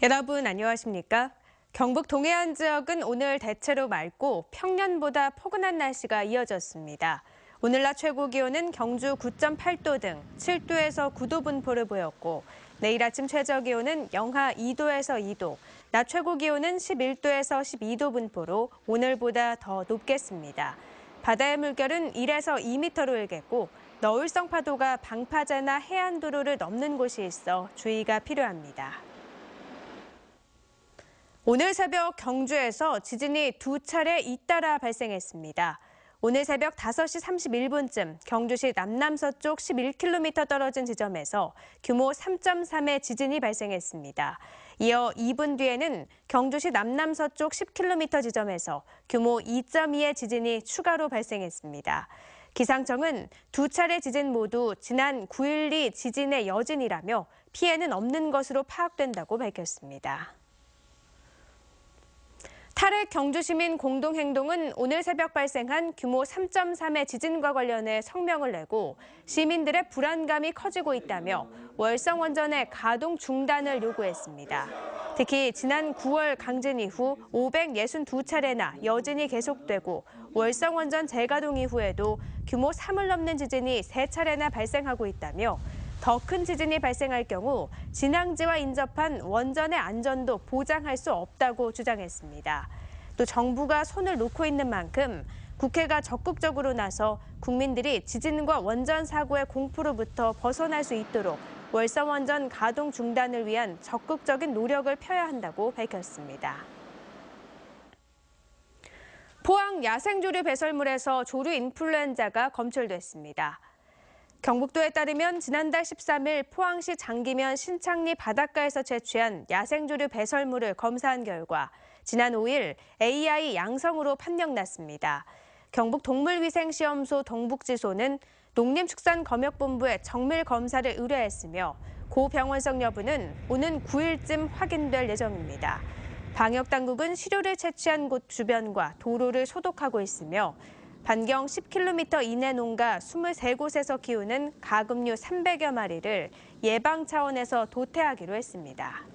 여러분 안녕하십니까? 경북 동해안 지역은 오늘 대체로 맑고 평년보다 포근한 날씨가 이어졌습니다. 오늘 낮 최고 기온은 경주 9.8도 등 7도에서 9도 분포를 보였고 내일 아침 최저 기온은 영하 2도에서 2도, 낮 최고 기온은 11도에서 12도 분포로 오늘보다 더 높겠습니다. 바다의 물결은 1에서 2m로 일겠고 너울성 파도가 방파제나 해안도로를 넘는 곳이 있어 주의가 필요합니다. 오늘 새벽 경주에서 지진이 두 차례 잇따라 발생했습니다. 오늘 새벽 5시 31분쯤 경주시 남남서쪽 11km 떨어진 지점에서 규모 3.3의 지진이 발생했습니다. 이어 2분 뒤에는 경주시 남남서쪽 10km 지점에서 규모 2.2의 지진이 추가로 발생했습니다. 기상청은 두 차례 지진 모두 지난 9.12 지진의 여진이라며 피해는 없는 것으로 파악된다고 밝혔습니다. 탈핵 경주시민 공동행동은 오늘 새벽 발생한 규모 3.3의 지진과 관련해 성명을 내고 시민들의 불안감이 커지고 있다며 월성원전의 가동 중단을 요구했습니다. 특히 지난 9월 강진 이후 562차례나 여진이 계속되고 월성원전 재가동 이후에도 규모 3을 넘는 지진이 3차례나 발생하고 있다며 더 큰 지진이 발생할 경우 진앙지와 인접한 원전의 안전도 보장할 수 없다고 주장했습니다. 또 정부가 손을 놓고 있는 만큼 국회가 적극적으로 나서 국민들이 지진과 원전 사고의 공포로부터 벗어날 수 있도록 월성원전 가동 중단을 위한 적극적인 노력을 펴야 한다고 밝혔습니다. 포항 야생조류 배설물에서 조류 인플루엔자가 검출됐습니다. 경북도에 따르면 지난달 13일 포항시 장기면 신창리 바닷가에서 채취한 야생조류 배설물을 검사한 결과 지난 5일 AI 양성으로 판명났습니다. 경북동물위생시험소 동북지소는 농림축산검역본부에 정밀 검사를 의뢰했으며 고병원성 여부는 오는 9일쯤 확인될 예정입니다. 방역당국은 시료를 채취한 곳 주변과 도로를 소독하고 있으며 반경 10km 이내 농가 23곳에서 키우는 가금류 300여 마리를 예방 차원에서 도태하기로 했습니다.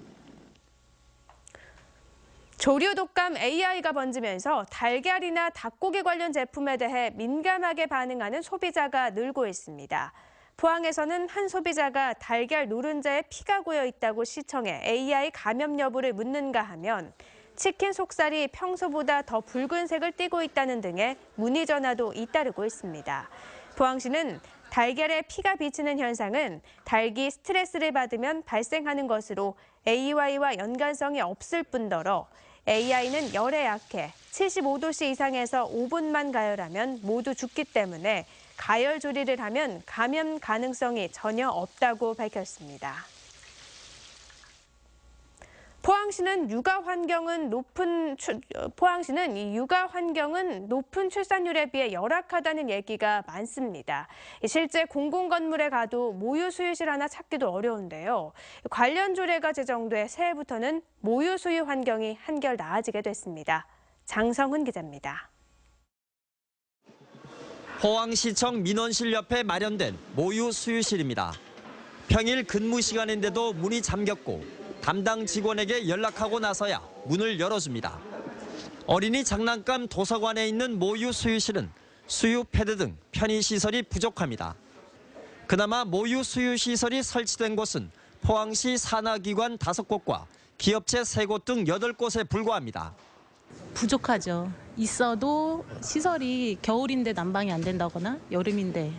조류 독감 AI가 번지면서 달걀이나 닭고기 관련 제품에 대해 민감하게 반응하는 소비자가 늘고 있습니다. 포항에서는 한 소비자가 달걀 노른자에 피가 고여 있다고 시청해 AI 감염 여부를 묻는가 하면 치킨 속살이 평소보다 더 붉은색을 띠고 있다는 등의 문의 전화도 잇따르고 있습니다. 포항시는 달걀에 피가 비치는 현상은 닭이 스트레스를 받으면 발생하는 것으로 AI와 연관성이 없을 뿐더러 AI는 열에 약해 75도씨 이상에서 5분만 가열하면 모두 죽기 때문에 가열 조리를 하면 감염 가능성이 전혀 없다고 밝혔습니다. 포항시는 육아 환경은 높은 출산율에 비해 열악하다는 얘기가 많습니다. 실제 공공건물에 가도 모유 수유실 하나 찾기도 어려운데요. 관련 조례가 제정돼 새해부터는 모유 수유 환경이 한결 나아지게 됐습니다. 장성훈 기자입니다. 포항시청 민원실 옆에 마련된 모유 수유실입니다. 평일 근무 시간인데도 문이 잠겼고 담당 직원에게 연락하고 나서야 문을 열어줍니다. 어린이 장난감 도서관에 있는 모유 수유실은 수유 패드 등 편의시설이 부족합니다. 그나마 모유 수유 시설이 설치된 곳은 포항시 산하기관 5곳과 기업체 3곳 등 8곳에 불과합니다. 부족하죠. 있어도 시설이 겨울인데 난방이 안 된다거나 여름인데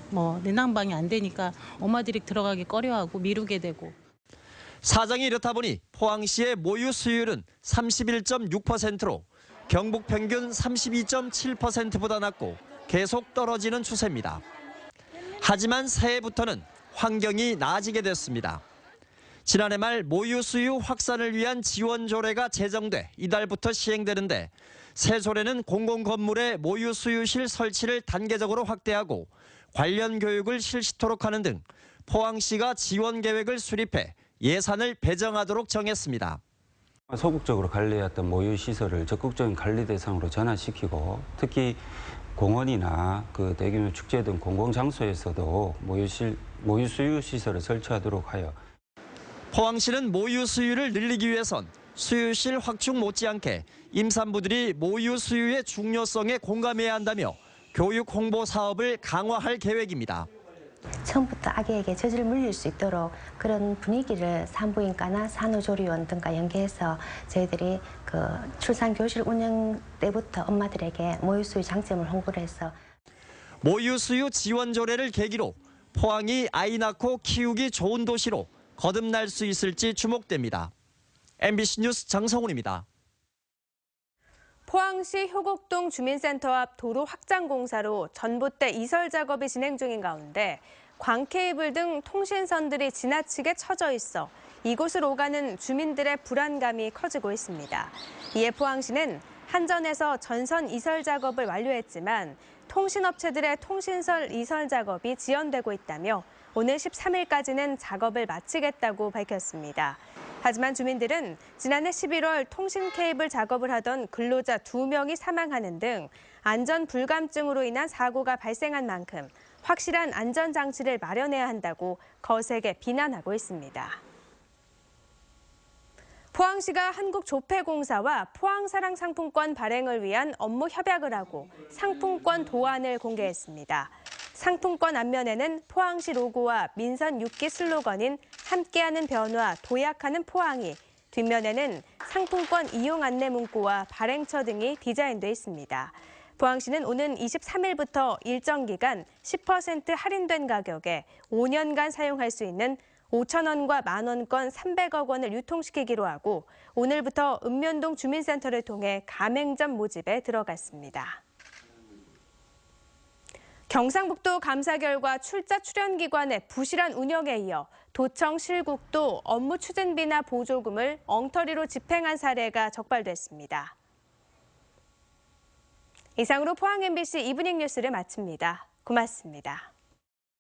내난방이 안 되니까 엄마들이 들어가기 꺼려하고 미루게 되고. 사정이 이렇다 보니 포항시의 모유 수유율은 31.6%로 경북 평균 32.7%보다 낮고 계속 떨어지는 추세입니다. 하지만 새해부터는 환경이 나아지게 됐습니다. 지난해 말 모유 수유 확산을 위한 지원 조례가 제정돼 이달부터 시행되는데 새 조례는 공공건물의 모유 수유실 설치를 단계적으로 확대하고 관련 교육을 실시토록 하는 등 포항시가 지원 계획을 수립해 예산을 배정하도록 정했습니다. 소극적으로 관리했던 모유시설을 적극적인 관리 대상으로 전환시키고 특히 공원이나 대규모 축제 등 공공장소에서도 모유 수유 시설을 설치하도록 하여 포항시는 모유 수유를 늘리기 위해선 수유실 확충 못지않게 임산부들이 모유 수유의 중요성에 공감해야 한다며 교육 홍보 사업을 강화할 계획입니다. 처음부터 아기에게 젖을 물릴 수 있도록 그런 분위기를 산부인과나 산후조리원 등과 연계해서 저희들이 그 출산교실 운영 때부터 엄마들에게 모유수유 장점을 홍보를 해서 모유 수유 지원 조례를 계기로 포항이 아이 낳고 키우기 좋은 도시로 거듭날 수 있을지 주목됩니다. MBC 뉴스 장성훈입니다. 포항시 효곡동 주민센터 앞 도로 확장 공사로 전봇대 이설 작업이 진행 중인 가운데 광케이블 등 통신선들이 지나치게 처져 있어 이곳을 오가는 주민들의 불안감이 커지고 있습니다. 이에 포항시는 한전에서 전선 이설 작업을 완료했지만 통신업체들의 통신선 이설 작업이 지연되고 있다며 오늘 13일까지는 작업을 마치겠다고 밝혔습니다. 하지만 주민들은 지난해 11월 통신 케이블 작업을 하던 근로자 2명이 사망하는 등 안전 불감증으로 인한 사고가 발생한 만큼 확실한 안전장치를 마련해야 한다고 거세게 비난하고 있습니다. 포항시가 한국조폐공사와 포항사랑 상품권 발행을 위한 업무 협약을 하고 상품권 도안을 공개했습니다. 상품권 앞면에는 포항시 로고와 민선 6기 슬로건인 함께하는 변화, 도약하는 포항이, 뒷면에는 상품권 이용 안내 문구와 발행처 등이 디자인돼 있습니다. 포항시는 오는 23일부터 일정 기간 10% 할인된 가격에 5년간 사용할 수 있는 5,000원과 만원권 300억 원을 유통시키기로 하고 오늘부터 읍면동 주민센터를 통해 가맹점 모집에 들어갔습니다. 경상북도 감사 결과 출자 출연기관의 부실한 운영에 이어 도청 실국도 업무 추진비나 보조금을 엉터리로 집행한 사례가 적발됐습니다. 이상으로 포항 MBC 이브닝 뉴스를 마칩니다. 고맙습니다.